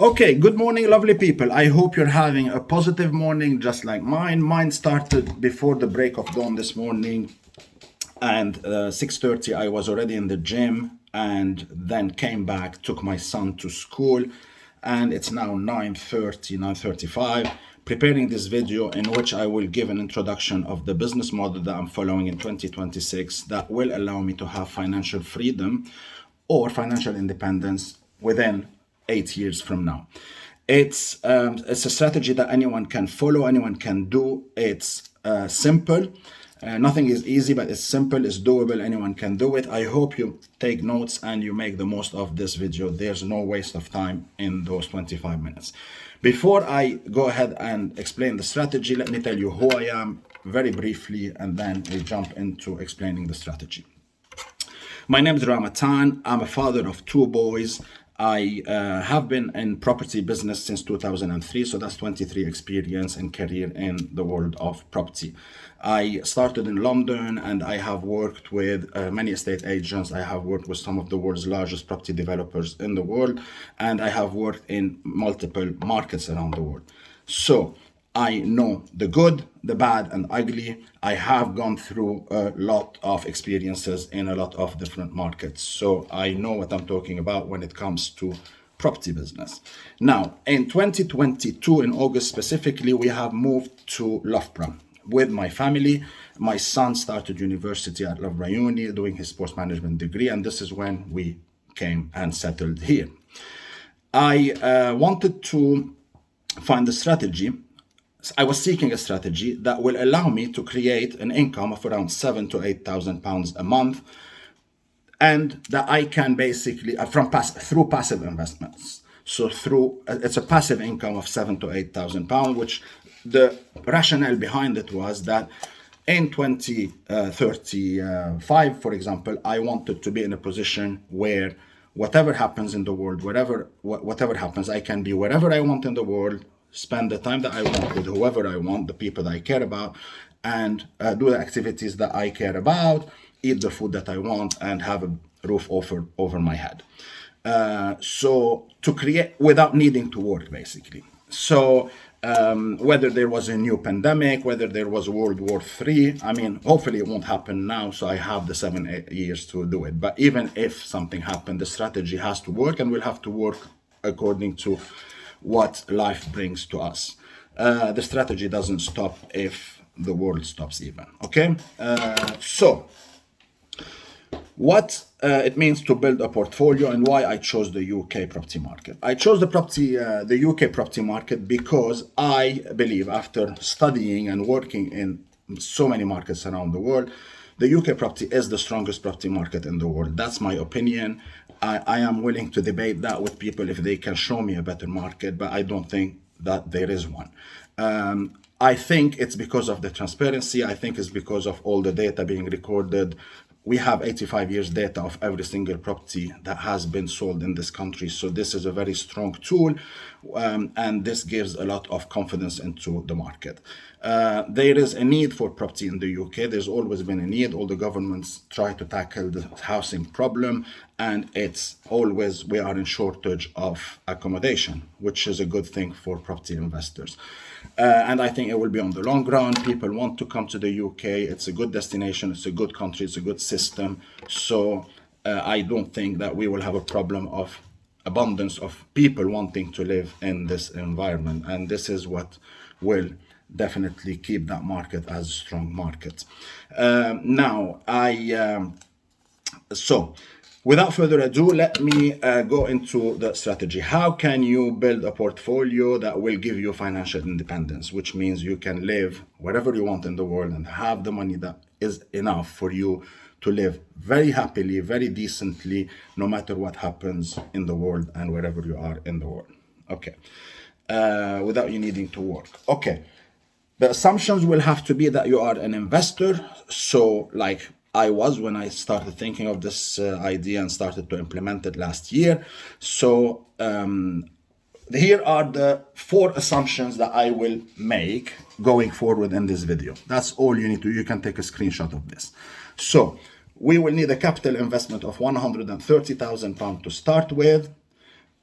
Okay, good morning, lovely people. I hope you're having a positive morning just like mine. Mine started before the break of dawn this morning, and 6:30 I was already in the gym, and then came back, took my son to school, and it's now 9:30, 9:35, preparing this video in which I will give an introduction of the business model that I'm following in 2026 that will allow me to have financial freedom or financial independence within 8 years from now. It's a strategy that anyone can follow, anyone can do. It's simple. Nothing is easy, but it's simple, it's doable, anyone can do it. I hope you take notes and you make the most of this video. There's no waste of time in those 25 minutes. Before I go ahead and explain the strategy, let me tell you who I am very briefly, and then we jump into explaining the strategy. My name is Rammah Taan. I'm a father of two boys. I have been in property business since 2003, so that's 23 experience and career in the world of property. I started in London, and I have worked with many estate agents. I have worked with some of the world's largest property developers in the world, and I have worked in multiple markets around the world. So I know the good, the bad, and ugly. I have gone through a lot of experiences in a lot of different markets. So I know what I'm talking about when it comes to property business. Now, in 2022, in August specifically, we have moved to Loughborough with my family. My son started university at Loughborough Uni doing his sports management degree, and this is when we came and settled here. I wanted to find a strategy. I was seeking a strategy that will allow me to create an income of around £7,000 to £8,000 a month, and that I can basically through passive investments. So it's a passive income of £7,000 to £8,000, which the rationale behind it was that in 2035, for example, I wanted to be in a position where whatever happens in the world, whatever happens, I can be wherever I want in the world, spend the time that I want with whoever I want, the people that I care about, and do the activities that I care about, eat the food that I want, and have a roof over my head. So to create without needing to work, basically. So whether there was a new pandemic, whether there was World War III, I mean, hopefully it won't happen now, so I have the 7 years to do it. But even if something happened, the strategy has to work, and we'll have to work according to what life brings to us. The strategy doesn't stop if the world stops even, okay? So what it means to build a portfolio and why I chose the UK property market. I chose the UK property market because I believe, after studying and working in so many markets around the world, the UK property is the strongest property market in the world. That's my opinion. I am willing to debate that with people if they can show me a better market, but I don't think that there is one. I think it's because of the transparency. I think it's because of all the data being recorded. We have 85 years data of every single property that has been sold in this country. So this is a very strong tool, and this gives a lot of confidence into the market. There is a need for property in the UK. There's always been a need. All the governments try to tackle the housing problem, and it's always, we are in shortage of accommodation, which is a good thing for property investors. And I think it will be on the long run. People want to come to the UK. It's a good destination. It's a good country. It's a good system. So I don't think that we will have a problem of abundance of people wanting to live in this environment. And this is what will definitely keep that market as a strong market. So without further ado, let me go into the strategy. How can you build a portfolio that will give you financial independence, which means you can live wherever you want in the world and have the money that is enough for you to live very happily, very decently, no matter what happens in the world and wherever you are in the world. Okay. Without you needing to work. Okay. The assumptions will have to be that you are an investor. So like I was when I started thinking of this idea and started to implement it last year. So here are the 4 assumptions that I will make going forward in this video. That's all you need to, you can take a screenshot of this. So we will need a capital investment of £130,000 to start with.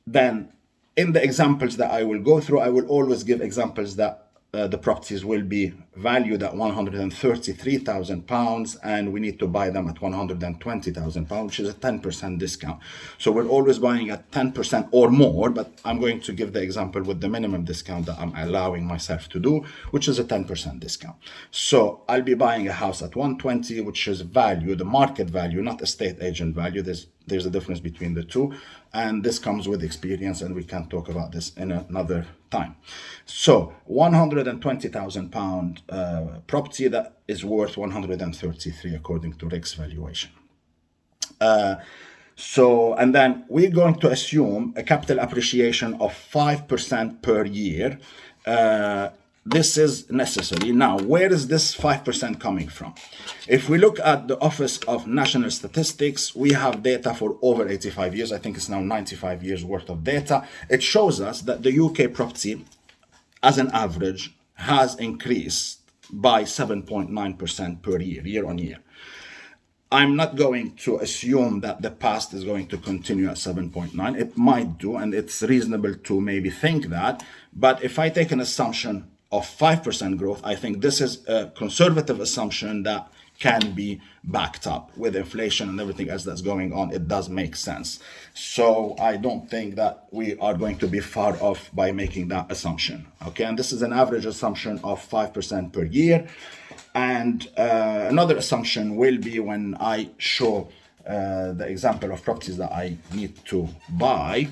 Then in the examples that I will go through, I will always give examples that the properties will be valued at £133,000 and we need to buy them at £120,000, which is a 10% discount. So we're always buying at 10% or more, but I'm going to give the example with the minimum discount that I'm allowing myself to do, which is a 10% discount. So I'll be buying a house at 120, which is value, the market value, not estate agent value. There's a difference between the two, and this comes with experience, and we can talk about this in another time. So £120,000 property that is worth 133 according to Rick's valuation. And then we're going to assume a capital appreciation of 5% per year. This is necessary. Now, where is this 5% coming from? If we look at the Office of National Statistics, we have data for over 85 years. I think it's now 95 years worth of data. It shows us that the UK property, as an average, has increased by 7.9% per year, year on year. I'm not going to assume that the past is going to continue at 7.9. It might do, and it's reasonable to maybe think that. But if I take an assumption of 5% growth, I think this is a conservative assumption that can be backed up with inflation and everything else that's going on. It does make sense. So I don't think that we are going to be far off by making that assumption. Okay, and this is an average assumption of 5% per year. And another assumption will be when I show the example of properties that I need to buy,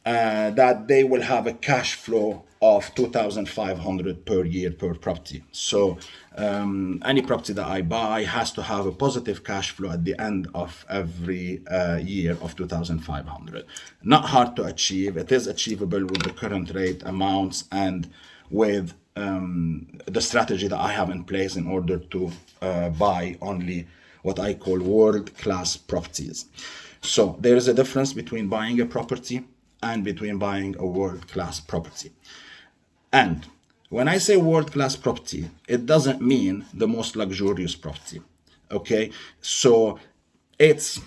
that they will have a cash flow of 2,500 per year per property. So any property that I buy has to have a positive cash flow at the end of every year of 2,500. Not hard to achieve. It is achievable with the current rate amounts and with the strategy that I have in place in order to buy only what I call world-class properties. So there is a difference between buying a property and between buying a world-class property. And when I say world-class property, it doesn't mean the most luxurious property. Okay, so it's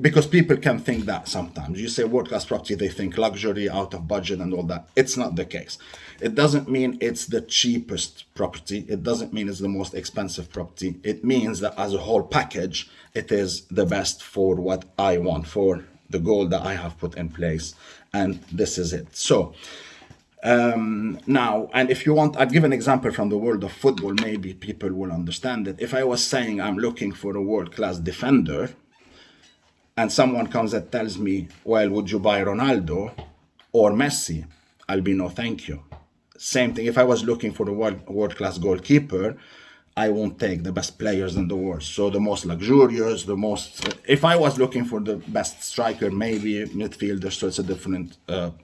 because people can think that sometimes. You say world-class property, they think luxury, out of budget and all that. It's not the case. It doesn't mean it's the cheapest property. It doesn't mean it's the most expensive property. It means that as a whole package, it is the best for what I want, for the goal that I have put in place. And this is it. So now, and if you want, I'll give an example from the world of football. Maybe people will understand it. If I was saying I'm looking for a world-class defender, and someone comes and tells me, well, would you buy Ronaldo or Messi? I'll be no, thank you. Same thing. If I was looking for a world-class goalkeeper, I won't take the best players in the world. So the most luxurious, if I was looking for the best striker, maybe midfielder, so it's a different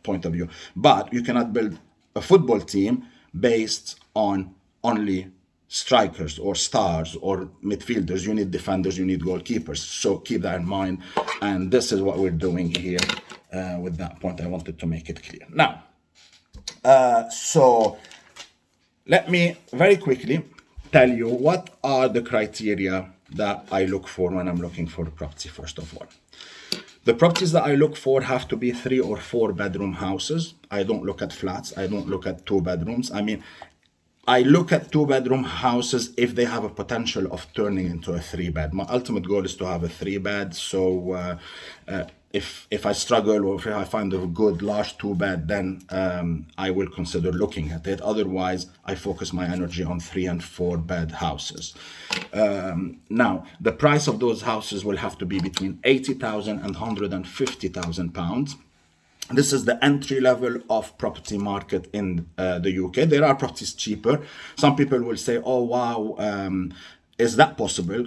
point of view. But you cannot build a football team based on only strikers or stars or midfielders. You need defenders, you need goalkeepers. So keep that in mind. And this is what we're doing here with that point. I wanted to make it clear. Now, so let me very quickly tell you what are the criteria that I look for when I'm looking for a property. First of all, the properties that I look for have to be 3 or 4 bedroom houses. I don't look at flats. I don't look at 2 bedrooms. I mean, I look at 2 bedroom houses if they have a potential of turning into a 3-bed. My ultimate goal is to have a 3-bed. So if I struggle or if I find a good large 2-bed, then I will consider looking at it. Otherwise, I focus my energy on 3 and 4 bed houses. Now, the price of those houses will have to be between £80,000 and £150,000. This is the entry level of property market in the UK. There are properties cheaper. Some people will say, oh, wow, is that possible?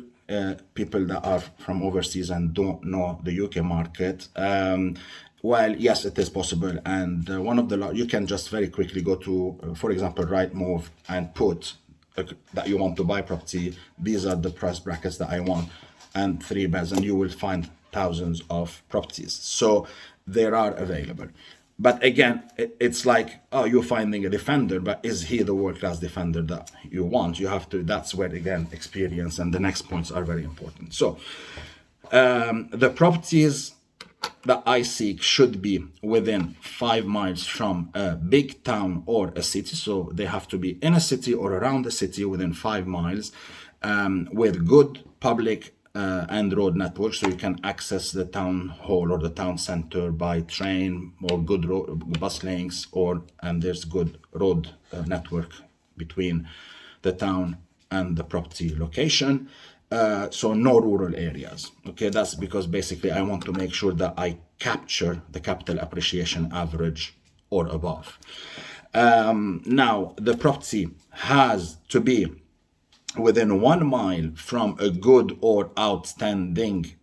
People that are from overseas and don't know the UK market. Well, yes, it is possible. And one of the, you can just very quickly go to, for example, Rightmove and put that you want to buy property. These are the price brackets that I want and 3 beds, and you will find thousands of properties. So they are available. But again, it's like, oh, you're finding a defender, but is he the world-class defender that you want? You have to, that's where, again, experience and the next points are very important. So the properties that I seek should be within 5 miles from a big town or a city. So they have to be in a city or around the city within 5 miles, with good public and road network, so you can access the town hall or the town center by train, or good bus links, and there's good road network between the town and the property location. So no rural areas. Okay, that's because basically I want to make sure that I capture the capital appreciation average or above. Now the property has to be within 1 mile from a good or outstanding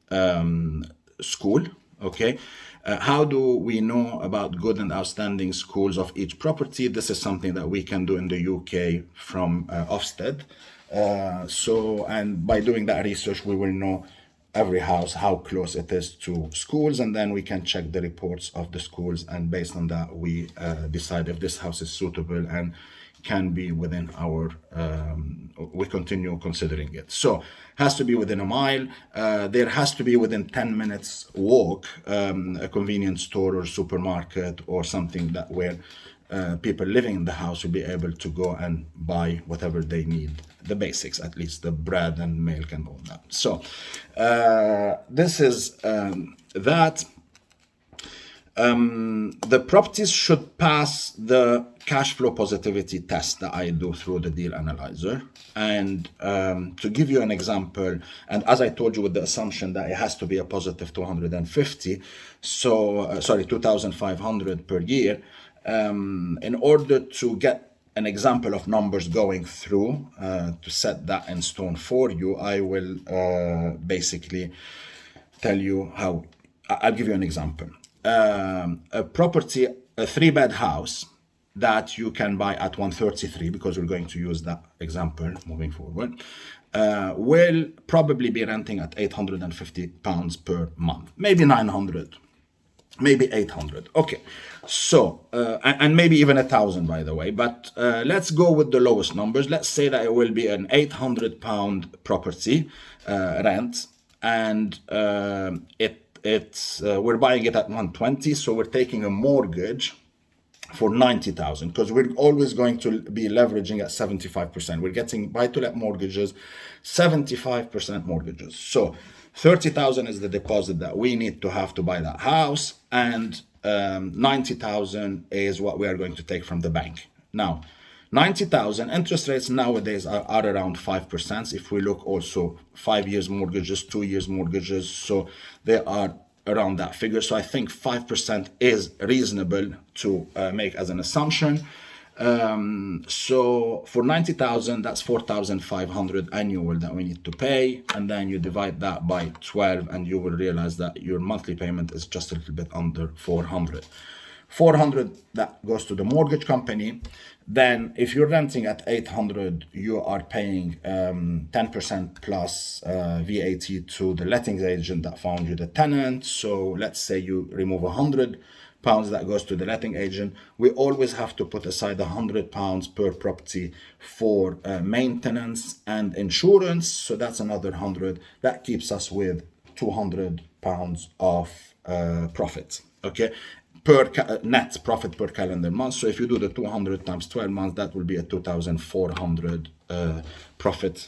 school. Okay, how do we know about good and outstanding schools of each property? This is something that we can do in the UK from Ofsted. And by doing that research, we will know every house how close it is to schools, and then we can check the reports of the schools, and based on that we decide if this house is suitable and can be within our we continue considering it. So has to be within 1 mile. There has to be within 10 minutes walk a convenience store or supermarket or something that where people living in the house will be able to go and buy whatever they need, the basics, at least the bread and milk and all that. So this is that. The properties should pass the cash flow positivity test that I do through the deal analyzer. And to give you an example, and as I told you with the assumption that it has to be a positive 250, so 2,500 per year, in order to get an example of numbers going through, to set that in stone for you, I will basically tell you how. I'll give you an example. A property, a 3-bed house that you can buy at 133, because we're going to use that example moving forward, will probably be renting at £850 per month, maybe 900, maybe 800. Okay, so and maybe even 1,000, by the way. But let's go with the lowest numbers. Let's say that it will be an £800 property rent, and we're buying it at 120, so we're taking a mortgage for 90,000, because we're always going to be leveraging at 75%. We're getting buy-to-let mortgages, 75% mortgages. So 30,000 is the deposit that we need to have to buy that house, and 90,000 is what we are going to take from the bank. Now, 90,000 interest rates nowadays are around 5%. If we look also 5 years mortgages, 2 years mortgages, so they are around that figure. So I think 5% is reasonable to make as an assumption. So for 90,000, that's 4,500 annual that we need to pay, and then you divide that by 12, and you will realize that your monthly payment is just a little bit under 400. 400 that goes to the mortgage company. Then if you're renting at 800, you are paying 10% plus VAT to the lettings agent that found you the tenant. So let's say you remove £100 that goes to the letting agent. We always have to put aside £100 per property for maintenance and insurance. So that's another 100. That keeps us with £200 of profit. Okay, per net profit per calendar month. So if you do the 200 times 12 months, that will be a 2,400 profit,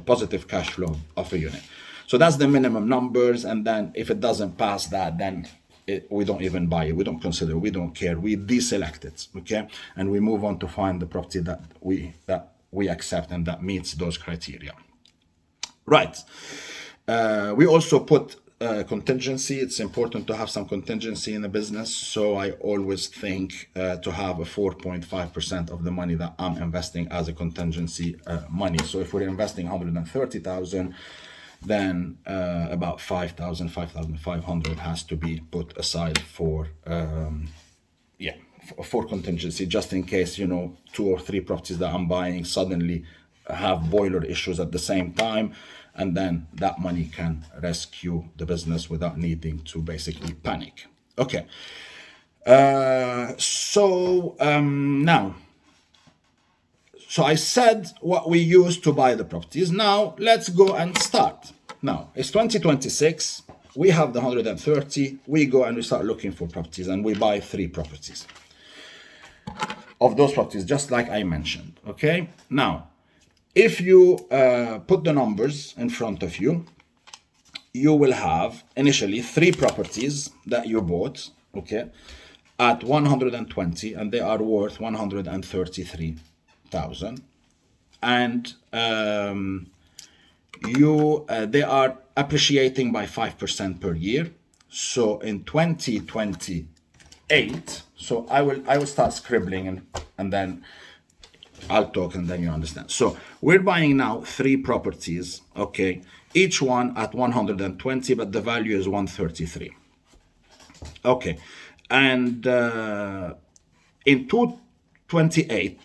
positive cash flow of a unit. So that's the minimum numbers. And then if it doesn't pass that, then we don't even buy it. We don't consider, we don't care. We deselect it, okay? And we move on to find the property that we accept and that meets those criteria. Right. We also put contingency. It's important to have some contingency in a business. So I always think to have a 4.5% of the money that I'm investing as a contingency money. So if we're investing 130,000, then about 5,500 has to be put aside for for contingency, just in case, 2 or 3 properties that I'm buying suddenly have boiler issues at the same time, and then that money can rescue the business without needing to basically panic. Okay, now, so I said what we use to buy the properties. Now let's go and start. Now it's 2026. we have the 130, we go and we start looking for properties, and we buy 3 properties of those properties, just like I mentioned. Okay, now if you put the numbers in front of you, you will have initially 3 properties that you bought, okay, at 120, and they are worth 133,000, and they are appreciating by 5% per year. So in 2028, so I will start scribbling, and then I'll talk, and then you understand. So we're buying now 3 properties, okay, each one at 120, but the value is 133. Okay, and in 2020,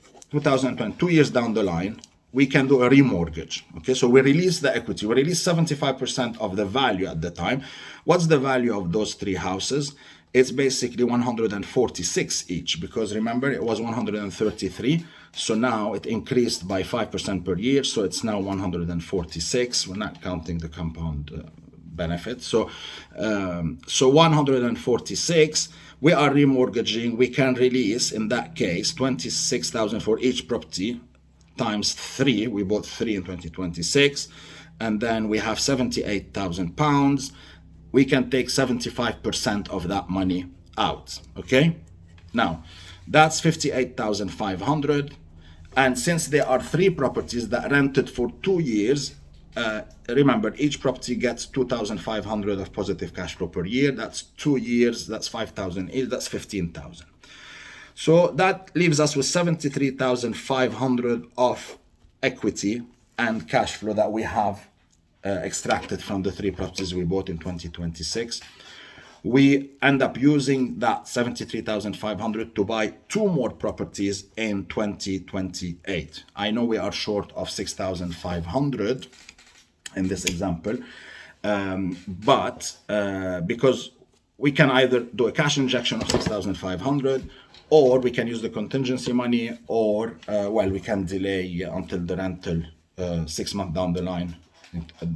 2 years down the line, we can do a remortgage. Okay, so we release the equity. We release 75% of the value at the time. What's the value of those 3 houses? It's basically 146 each, because remember it was 133. So now it increased by 5% per year. So it's now 146. We're not counting the compound benefit. So 146. We are remortgaging. We can release, in that case, 26,000 for each property times 3. We bought 3 in 2026, and then we have 78,000 pounds. We can take 75% of that money out. Okay, now that's 58,500, and since there are 3 properties that rented for 2 years, remember each property gets 2,500 of positive cash flow per year. That's 2 years, that's 5,000 each, that's 15,000. So that leaves us with 73,500 of equity and cash flow that we have extracted from the 3 properties we bought in 2026. We end up using that 73,500 to buy 2 more properties in 2028. I know we are short of 6,500 in this example, but because we can either do a cash injection of 6,500, or we can use the contingency money, or well, we can delay until the rental 6 months down the line,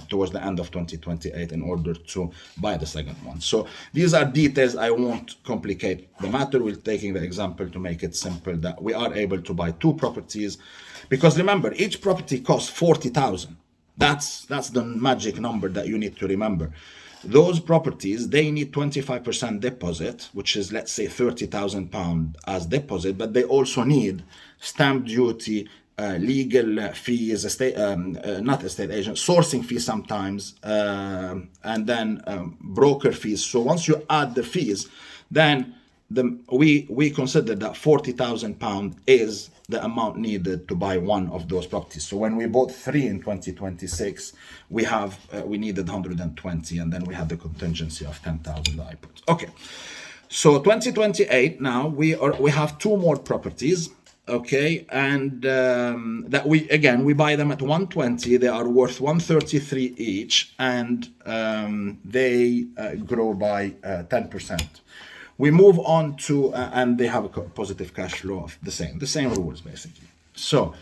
towards the end of 2028, in order to buy the second one. So these are details. I won't complicate the matter. We're taking the example to make it simple, that we are able to buy 2 properties, because remember, each property costs 40,000. That's the magic number that you need to remember. Those properties, they need 25% deposit, which is, let's say, 30,000 pounds as deposit, but they also need stamp duty, legal fees, not estate agent, sourcing fees sometimes, and then broker fees. So once you add the fees, then we consider that 40,000 pounds is the amount needed to buy one of those properties. So when we bought 3 in 2026, we needed 120, and then we had the contingency of 10,000 that I put. Okay, so 2028 now we have 2 more properties. Okay, and that we buy them at 120. They are worth 133 each, and they grow by 10%. We move on to, and they have a positive cash flow of the same rules basically. So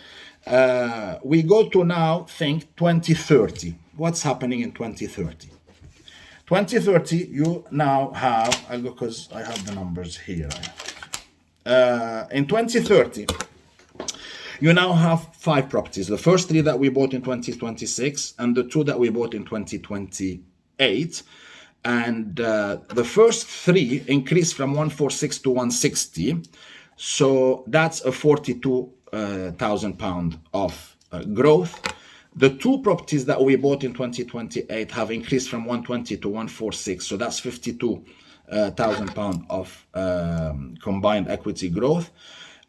we go to now think 2030. What's happening in 2030? 2030, you now have, I'll go because I have the numbers here. In 2030, you now have 5 properties. The first 3 that we bought in 2026, and the 2 that we bought in 2028. And the first 3 increased from 146 to 160. So that's a 42,000 pound of growth. The 2 properties that we bought in 2028 have increased from 120 to 146. So that's 52,000 pound of combined equity growth.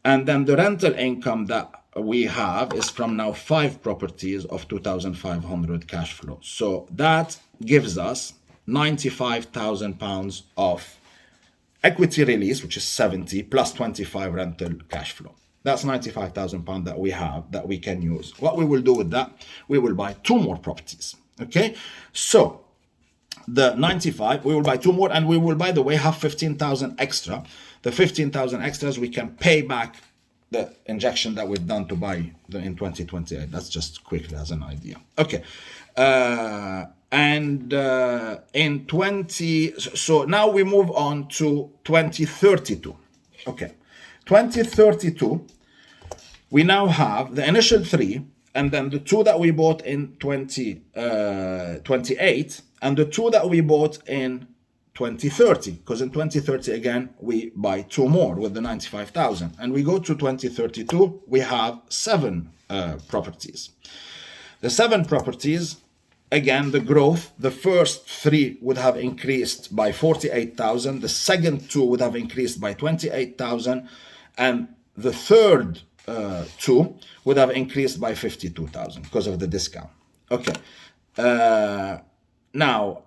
And then the rental income that we have is from now 5 properties of 2,500 cash flow. So that gives us 95,000 pounds of equity release, which is 70 plus 25 rental cash flow. That's 95,000 pounds that we have that we can use. What we will do with that, we will buy 2 more properties. Okay, so the 95, we will buy 2 more, and we will, by the way, have 15,000 extra. The 15,000 extras, we can pay back the injection that we've done to buy in 2028. That's just quickly as an idea. Okay, And so now we move on to 2032. Okay, 2032, we now have the initial 3, and then the 2 that we bought in 2028, and the 2 that we bought in 2030, because in 2030 again we buy 2 more with the 95,000, and we go to 2032, we have 7 properties. The 7 properties, again, the growth, the first 3 would have increased by 48,000, the second 2 would have increased by 28,000, and the third 2 would have increased by 52,000 because of the discount. Okay, now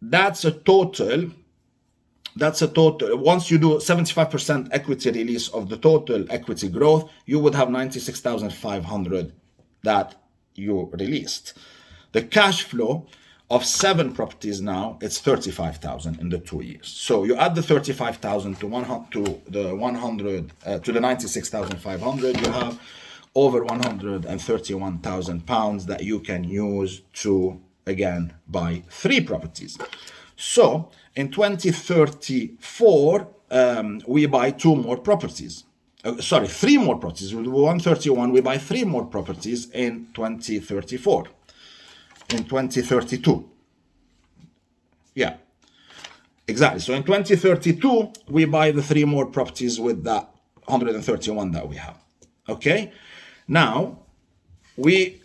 that's a total. Once you do 75% equity release of the total equity growth, you would have 96,500 that you released. The cash flow of 7 properties now, it's 35,000 in the 2 years. So you add the 35,000 to the 96,500, you have over 131,000 pounds that you can use to again buy 3 properties. So in 2034, we buy 2 more properties. 3 more properties. With 131, we buy 3 more properties in 2034. In 2032. Yeah, exactly. So in 2032, we buy the 3 more properties with that 131 that we have. Okay. Now we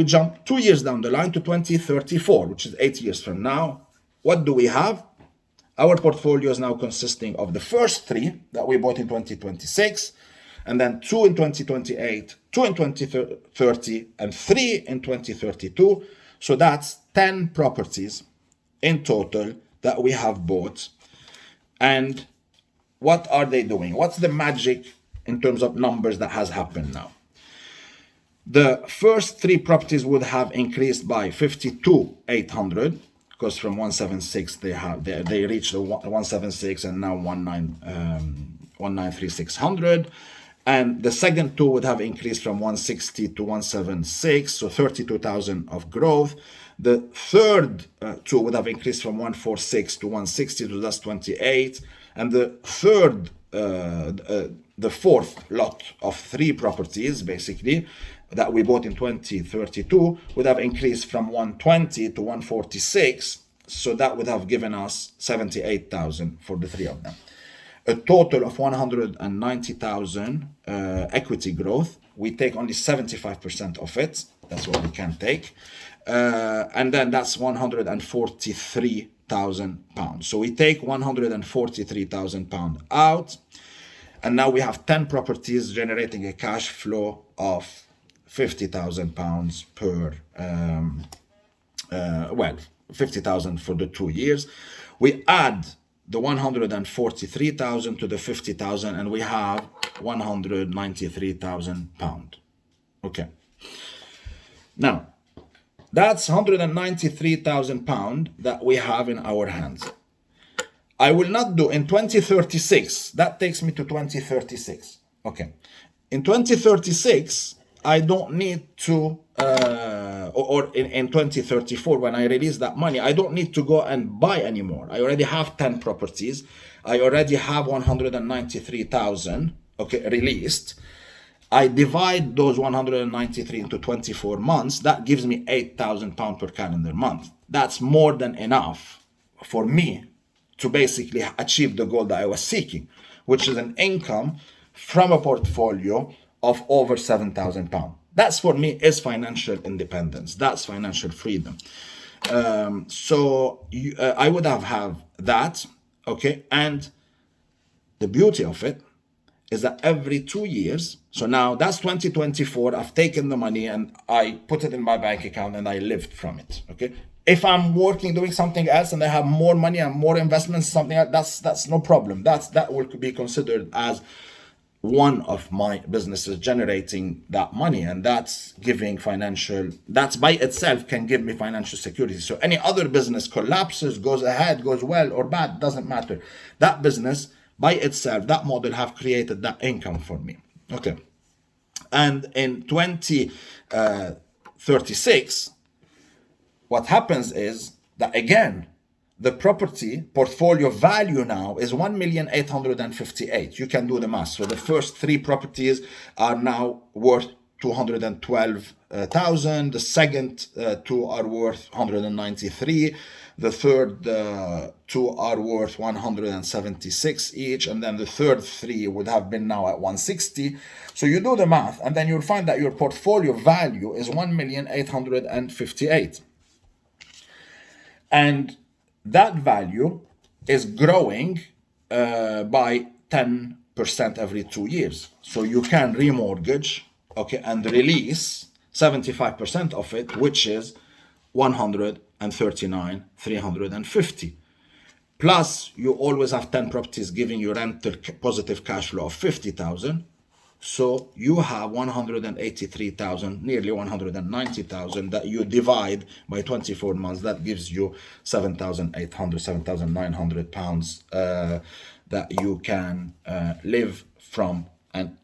jump 2 years down the line to 2034, which is 8 years from now. What do we have? Our portfolio is now consisting of the first 3 that we bought in 2026, and then 2 in 2028, 2 in 2030, and 3 in 2032. So that's 10 properties in total that we have bought. And what are they doing? What's the magic in terms of numbers that has happened now? The first 3 properties would have increased by 52,800, because from 176 they reached the 176 and now 193,600. And the second 2 would have increased from 160 to 176, so 32,000 of growth. The third 2 would have increased from 146 to 160, so that's 28. And the fourth lot of 3 properties, basically, that we bought in 2032 would have increased from 120 to 146, so that would have given us 78,000 for the 3 of them. A total of 190,000 equity growth. We take only 75% of it. That's what we can take. And then that's 143,000 pounds. So we take 143,000 pounds out. And now we have 10 properties generating a cash flow of 50,000 pounds per, 50,000 for the 2 years. We add the 143,000 to the 50,000, and we have 193,000 pounds. Okay. Now, that's 193,000 pounds that we have in our hands. I will not do in 2036. That takes me to 2036. Okay. In 2036, I don't need to, or in 2034, when I release that money, I don't need to go and buy anymore. I already have 10 properties. I already have 193,000, okay, released. I divide those 193 into 24 months. That gives me 8,000 pounds per calendar month. That's more than enough for me to basically achieve the goal that I was seeking, which is an income from a portfolio of over 7,000 pounds. That's for me is financial independence. That's financial freedom. I would have that, okay? And the beauty of it is that every 2 years, so now that's 2024, I've taken the money and I put it in my bank account and I lived from it, okay? If I'm working, doing something else and I have more money and more investments, something else, that's no problem. That will be considered as one of my businesses generating that money, and that's giving financial, that's by itself can give me financial security. So any other business collapses, goes ahead, goes well or bad, doesn't matter. That business by itself, that model have created that income for me. Okay. And in 2036, what happens is that, again, the property portfolio value now is 1,858,000. You can do the math. So the first three properties are now worth 212,000. The second two are worth 193. The third two are worth 176 each, and then the third three would have been now at 160. So you do the math, and then you'll find that your portfolio value is 1,858,000. And that value is growing by 10% every 2 years. So you can remortgage, okay, and release 75% of it, which is 139,350. Plus, you always have 10 properties giving you rental positive cash flow of 50,000. So you have 183,000, nearly 190,000 that you divide by 24 months. That gives you 7,800, 7,900 pounds that you can live from and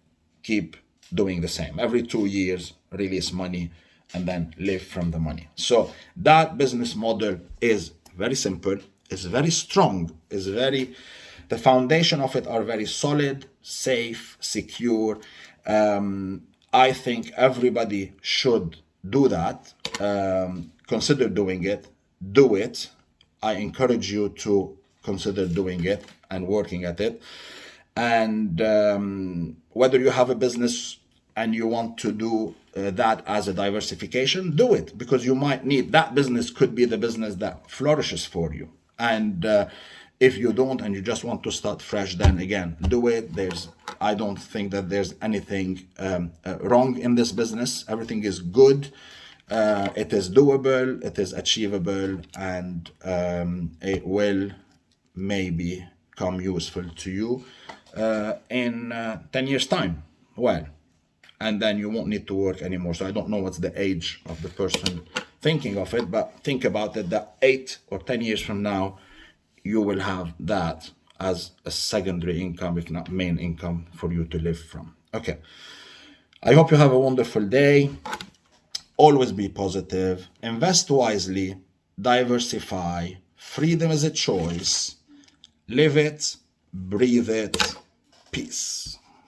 keep doing the same. Every 2 years, release money and then live from the money. So that business model is very simple, is very strong, is very, the foundation of it are very solid, safe, secure. I think everybody should do that. Consider doing it, do it. I encourage you to consider doing it and working at it. And whether you have a business and you want to do that as a diversification, do it, because you might need that business. Could be the business that flourishes for you. And if you don't and you just want to start fresh, then again, do it. I don't think that there's anything wrong in this business. Everything is good. It is doable, it is achievable, and it will maybe come useful to you in 10 years time. Well, and then you won't need to work anymore. So I don't know what's the age of the person thinking of it, but think about it, that 8 or 10 years from now, you will have that as a secondary income, if not main income, for you to live from. Okay. I hope you have a wonderful day. Always be positive, invest wisely, diversify. Freedom is a choice. Live it, breathe it. Peace.